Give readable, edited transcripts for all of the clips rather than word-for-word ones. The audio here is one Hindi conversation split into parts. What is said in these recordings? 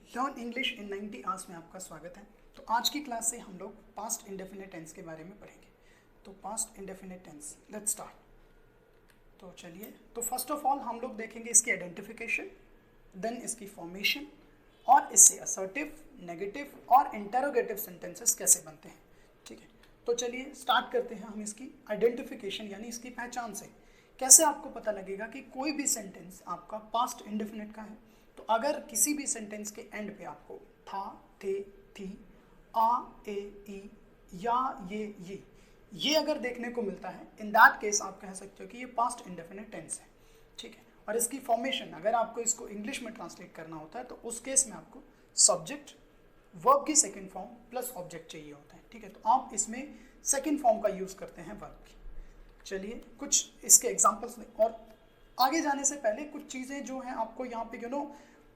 लर्न इंग्लिश इन 90 आवर्स में आपका स्वागत है। तो आज की क्लास से हम लोग पास्ट इंडेफिनिट टेंस के बारे में पढ़ेंगे। तो past indefinite tense, let's start. तो चलिए, तो फर्स्ट ऑफ ऑल हम लोग देखेंगे इसकी आइडेंटिफिकेशन, देन इसकी फॉर्मेशन और इससे असर्टिव, नेगेटिव और इंटरोगेटिव सेंटेंसेस कैसे बनते हैं। ठीक है, तो चलिए स्टार्ट करते हैं हम इसकी आइडेंटिफिकेशन यानी इसकी पहचान से। कैसे आपको पता लगेगा कि कोई भी सेंटेंस आपका पास्ट इंडेफिनिट का है। तो अगर किसी भी सेंटेंस के एंड पे आपको था, थे, थी, आ, ए, ई, या, ये अगर देखने को मिलता है, इन दैट केस आप कह सकते हो कि ये पास्ट इंडेफिनिट टेंस है। ठीक है, और इसकी फॉर्मेशन अगर आपको इसको इंग्लिश में ट्रांसलेट करना होता है तो उस केस में आपको सब्जेक्ट, वर्ब की सेकेंड फॉर्म प्लस ऑब्जेक्ट चाहिए होता है। ठीक है, तो आप इसमें सेकेंड फॉर्म का यूज़ करते हैं वर्ब की। चलिए कुछ इसके एग्जाम्पल्स और आगे जाने से पहले कुछ चीज़ें जो हैं आपको यहाँ पे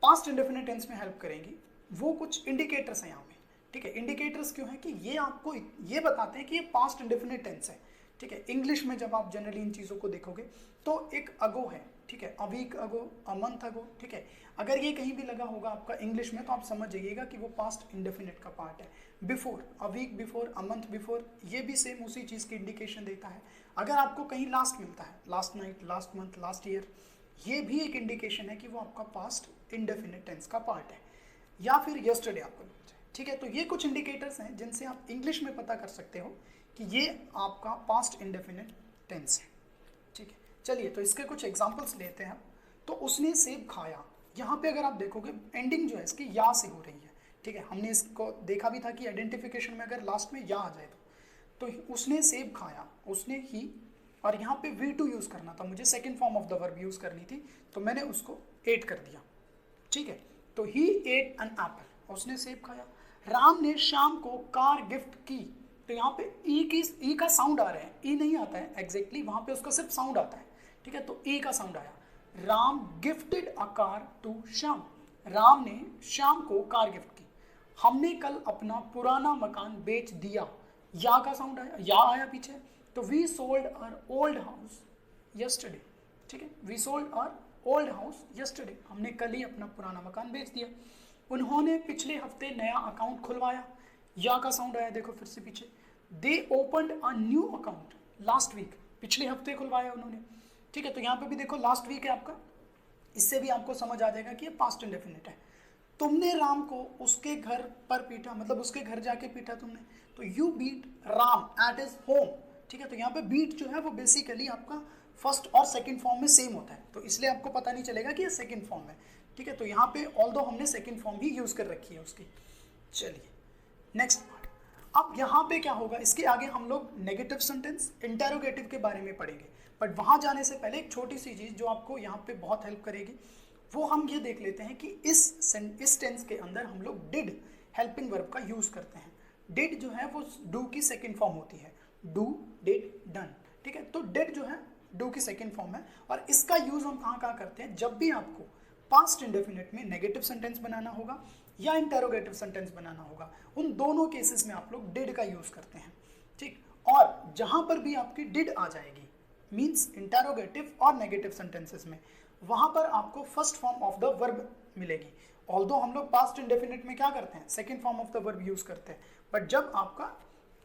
पास्ट इंडेफिनिट टेंस में हेल्प करेंगी। वो कुछ इंडिकेटर्स हैं यहाँ पे। ठीक है, इंडिकेटर्स क्यों हैं कि ये आपको ये बताते हैं कि ये पास्ट इंडेफिनिट टेंस है। ठीक है, इंग्लिश में जब आप जनरली इन चीज़ों को देखोगे तो एक अगो है, ठीक है, a week ago, a month ago. ठीक है, अगर ये कहीं भी लगा होगा आपका इंग्लिश में तो आप समझ जाइएगा कि वो पास्ट इंडेफिनिट का पार्ट है। Before, a week before, a month before, ये भी सेम उसी चीज़ की इंडिकेशन देता है। अगर आपको कहीं लास्ट मिलता है, last night, last month, last year, ये भी एक इंडिकेशन है कि वो आपका पास्ट इंडेफिनिट टेंस का पार्ट है। या फिर यस्टरडे आपको मिल जाए। ठीक है, तो ये कुछ इंडिकेटर्स हैं जिनसे आप इंग्लिश में पता कर सकते हो कि ये आपका पास्ट इंडेफिनिट टेंस है। ठीक है, चलिए तो इसके कुछ एग्जांपल्स लेते हैं। तो उसने सेब खाया, यहाँ पे अगर आप देखोगे एंडिंग जो है इसकी या से हो रही है। ठीक है, हमने इसको देखा भी था कि आइडेंटिफिकेशन में अगर लास्ट में या आ जाए तो उसने सेब खाया, उसने ही, और यहाँ पे V2 यूज़ करना था, मुझे second form of the verb use करनी थी तो मैंने उसको एट कर दिया। ठीक है, तो ही एट एन एप्पल, उसने सेब खाया। राम ने शाम को कार गिफ्ट की, तो यहाँ पे ई का साउंड आ रहा है, ई नहीं आता है एग्जैक्टली, वहाँ पे उसका सिर्फ साउंड आता है। ठीक है, तो ई का साउंड आया। Ram gifted a car to Shyam, Ram ने श्याम को कार गिफ्ट की। हमने कल अपना पुराना मकान बेच दिया, या का साउंड आया, या आया पीछे। तो we sold our old house yesterday. ठीक है, we sold our old house yesterday, हमने कल ही अपना पुराना मकान बेच दिया। उन्होंने पिछले हफ्ते नया अकाउंट खुलवाया, या का साउंड आया, देखो फिर से पीछे। They opened a new account last week, पिछले हफ्ते खुलवाया उन्होंने। ठीक है, तो यहाँ पे भी देखो लास्ट वीक है आपका, इससे भी आपको समझ आ जाएगा कि ये पास्ट इंडेफिनिट है। तुमने राम को उसके घर पर पीटा, मतलब उसके घर जाके पीटा तुमने, तो you beat Ram at his home. ठीक है, तो यहाँ पे बीट जो है वो बेसिकली आपका फर्स्ट और सेकंड फॉर्म में सेम होता है, तो इसलिए आपको पता नहीं चलेगा कि ये सेकंड फॉर्म है। ठीक है, तो यहाँ पे ऑल्दो हमने सेकंड फॉर्म ही यूज़ कर रखी है उसकी। चलिए नेक्स्ट पार्ट। अब यहाँ पे क्या होगा, इसके आगे हम लोग नेगेटिव सेंटेंस, इंटेरोगेटिव के बारे में पढ़ेंगे। बट वहाँ जाने से पहले एक छोटी सी चीज़ जो आपको यहाँ पे बहुत हेल्प करेगी, वो हम ये देख लेते हैं कि इस टेंस के अंदर हम लोग डिड हेल्पिंग वर्ब का यूज़ करते हैं। डिड जो है वो डू की सेकेंड फॉर्म होती है, डू, डिड, डन। ठीक है, तो डिड जो है डू की सेकेंड फॉर्म है, और इसका यूज़ हम कहाँ करते हैं, जब भी आपको पास्ट इंडेफिनिट में नेगेटिव सेंटेंस बनाना होगा या इंटेरोगेटिव सेंटेंस बनाना होगा, उन दोनों केसेस में आप लोग डिड का यूज़ करते हैं। ठीक, और जहाँ पर भी आपकी डिड आ जाएगी, मीन्स इंटेरोगेटिव और नेगेटिव सेंटेंसेस में, वहाँ पर आपको first form of the verb मिलेगी। ऑल्दो हम लोग पास्ट इंडेफिनिट में क्या करते हैं, second form of the verb use करते हैं, बट जब आपका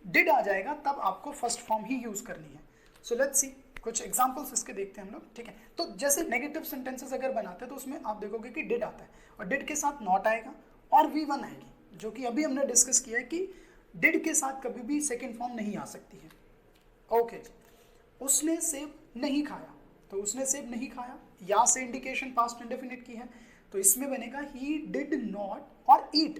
डिड आ जाएगा तब आपको फर्स्ट फॉर्म ही यूज़ करनी है। सो लेट्स सी, कुछ एग्जांपल्स इसके देखते हैं हम लोग। ठीक है, तो जैसे नेगेटिव सेंटेंसेस अगर बनाते हैं तो उसमें आप देखोगे कि डिड आता है, और डिड के साथ नॉट आएगा और V1 आएगी, जो कि अभी हमने डिस्कस किया है कि डिड के साथ कभी भी सेकेंड फॉर्म नहीं आ सकती है। ओके, उसने सेब नहीं खाया, तो उसने सेब नहीं खाया, या से इंडिकेशन पास्ट इंडेफिनिट की है, तो इसमें बनेगा ही डिड नॉट और ईट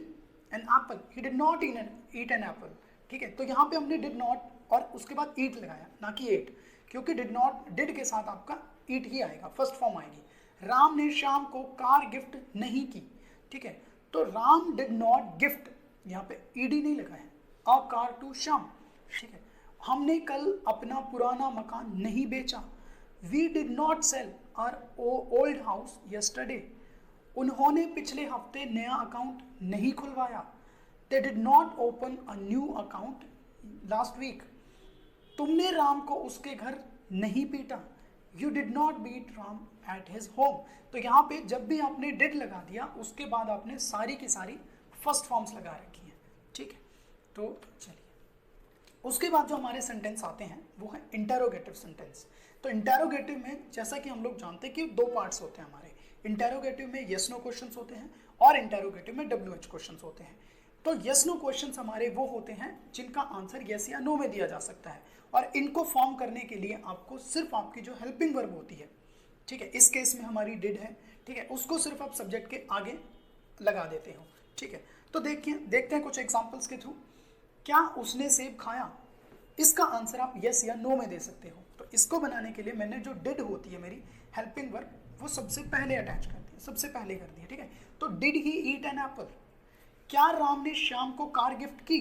an Apple, he did not eat an Apple. ठीक है, तो यहाँ पे हमने डिड नॉट और उसके बाद ईट लगाया, ना कि एट, क्योंकि डिड के साथ आपका ईट ही आएगा, फर्स्ट फॉर्म आएगी। राम ने शाम को कार गिफ्ट नहीं की। ठीक है, तो राम डिड नॉट गिफ्ट, यहाँ पे ईडी नहीं लगा है, अ कार टू श्याम। ठीक है, हमने कल अपना पुराना मकान नहीं बेचा, we did not sell our old house yesterday. उन्होंने पिछले हफ्ते नया अकाउंट नहीं खुलवाया, they did not open a new account last week. तुमने राम को उसके घर नहीं पीटा, you did not beat Ram at his home. तो यहाँ पे जब भी आपने डिड लगा दिया उसके बाद आपने सारी की सारी फर्स्ट फॉर्म्स लगा रखी हैं, ठीक है। तो चलिए उसके बाद जो हमारे सेंटेंस आते हैं वो है इंटेरोगेटिव सेंटेंस। तो इंटेरोगेटिव में जैसा कि हम लोग जानते हैं कि दो पार्ट्स होते हैं हमारे, इंटेरोगेटिव में यस नो क्वेश्चंस होते हैं और इंटेरोगेटिव में WH क्वेश्चंस होते हैं। तो यस नो क्वेश्चंस हमारे वो होते हैं जिनका आंसर यस या नो में दिया जा सकता है, और इनको फॉर्म करने के लिए आपको सिर्फ आपकी जो हेल्पिंग वर्ब होती है, ठीक है, इस केस में हमारी डिड है, ठीक है, उसको सिर्फ आप सब्जेक्ट के आगे लगा देते हो, ठीक है। तो देखते हैं कुछ एग्जांपल्स के थ्रू। क्या उसने सेब खाया, इसका आंसर आप यस या नो में दे सकते हो। तो इसको बनाने के लिए मैंने जो डिड होती है मेरी हेल्पिंग वर्ब वो सबसे पहले अटैच कर दिया, सबसे पहले कर दिया, ठीक है। तो did he eat an apple, क्या राम ने श्याम को कार गिफ्ट की,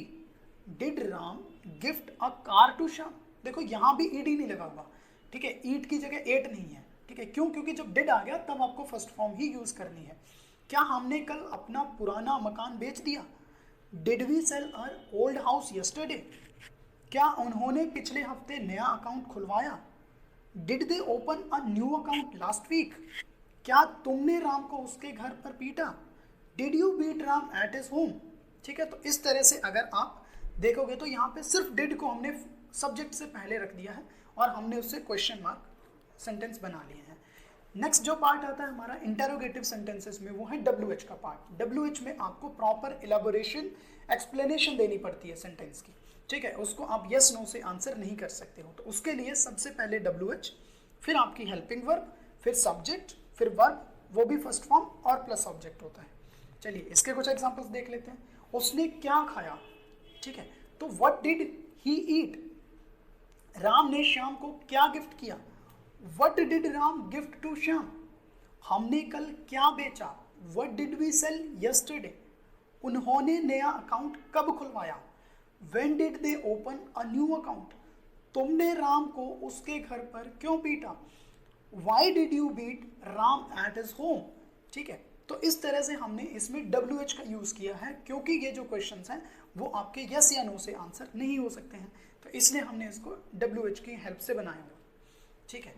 did Ram gift a car to Shyam. देखो यहाँ भी ईड ही नहीं लगा हुआ, ठीक है, ईट की जगह एट नहीं है, ठीक है, क्यों, क्योंकि जब डिड आ गया तब आपको फर्स्ट फॉर्म ही यूज करनी है। क्या हमने कल अपना पुराना मकान बेच दिया, did we sell our old house yesterday. क्या उन्होंने पिछले हफ्ते नया अकाउंट खुलवाया, did they open a new account last week. क्या तुमने राम को उसके घर पर पीटा, did you beat Ram at his home. ठीक है, तो इस तरह से अगर आप देखोगे तो यहाँ पे सिर्फ डिड को हमने सब्जेक्ट से पहले रख दिया है और हमने उससे क्वेश्चन मार्क सेंटेंस बना लिए हैं। नेक्स्ट जो पार्ट आता है हमारा इंटेरोगेटिव सेंटेंसेस में वो है WH का पार्ट। WH में आपको प्रॉपर इलेबोरेशन एक्सप्लेनेशन देनी पड़ती है सेंटेंस की, ठीक है, उसको आप यस नो से आंसर नहीं कर सकते हो। तो उसके लिए सबसे पहले WH, फिर आपकी हेल्पिंग वर्ब, फिर सब्जेक्ट, फिर वर्ब, वो भी फर्स्ट फॉर्म और प्लस ऑब्जेक्ट होता है। चलिए इसके कुछ एग्जांपल्स देख लेते हैं। उसने क्या खाया, ठीक है, तो what did he eat. Ram ने श्याम को क्या गिफ्ट किया, what did Ram gift to Shyam. हमने कल क्या बेचा, what did we sell yesterday. उन्होंने नया अकाउंट कब खुलवाया, When did they open a new account? तुमने राम को उसके घर पर क्यों पीटा, Why did you beat Ram at his home? ठीक है, तो इस तरह से हमने इसमें WH का यूज किया है क्योंकि ये जो क्वेश्चंस हैं वो आपके यस या नो से आंसर नहीं हो सकते हैं, तो इसलिए हमने इसको WH की हेल्प से बनाया हुआ। ठीक है,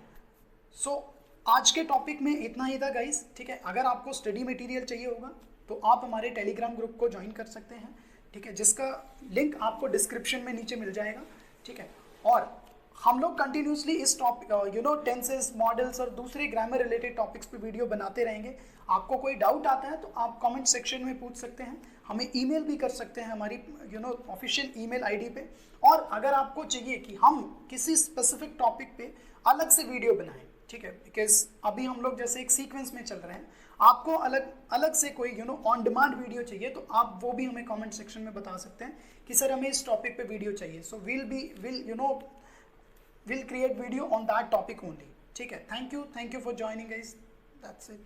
सो आज के टॉपिक में इतना ही था गाइस। ठीक है, अगर आपको स्टडी मटेरियल चाहिए होगा तो आप हमारे टेलीग्राम ग्रुप को ज्वाइन कर सकते हैं, ठीक है, जिसका लिंक आपको डिस्क्रिप्शन में नीचे मिल जाएगा। ठीक है, और हम लोग कंटिन्यूसली इस टॉपिक टेंसेस, मॉडल्स और दूसरे ग्रामर रिलेटेड टॉपिक्स पे वीडियो बनाते रहेंगे। आपको कोई डाउट आता है तो आप कमेंट सेक्शन में पूछ सकते हैं, हमें ईमेल भी कर सकते हैं हमारी ऑफिशियल ईमेल आईडी पे। और अगर आपको चाहिए कि हम किसी स्पेसिफिक टॉपिक पे अलग से वीडियो बनाएं, ठीक है, बिकॉज अभी हम लोग जैसे एक सीक्वेंस में चल रहे हैं, आपको अलग अलग से कोई ऑन डिमांड वीडियो चाहिए तो आप वो भी हमें कमेंट सेक्शन में बता सकते हैं कि सर हमें इस टॉपिक पे वीडियो चाहिए। सो we'll create video on that topic only. ठीक है, thank you for joining guys, that's it.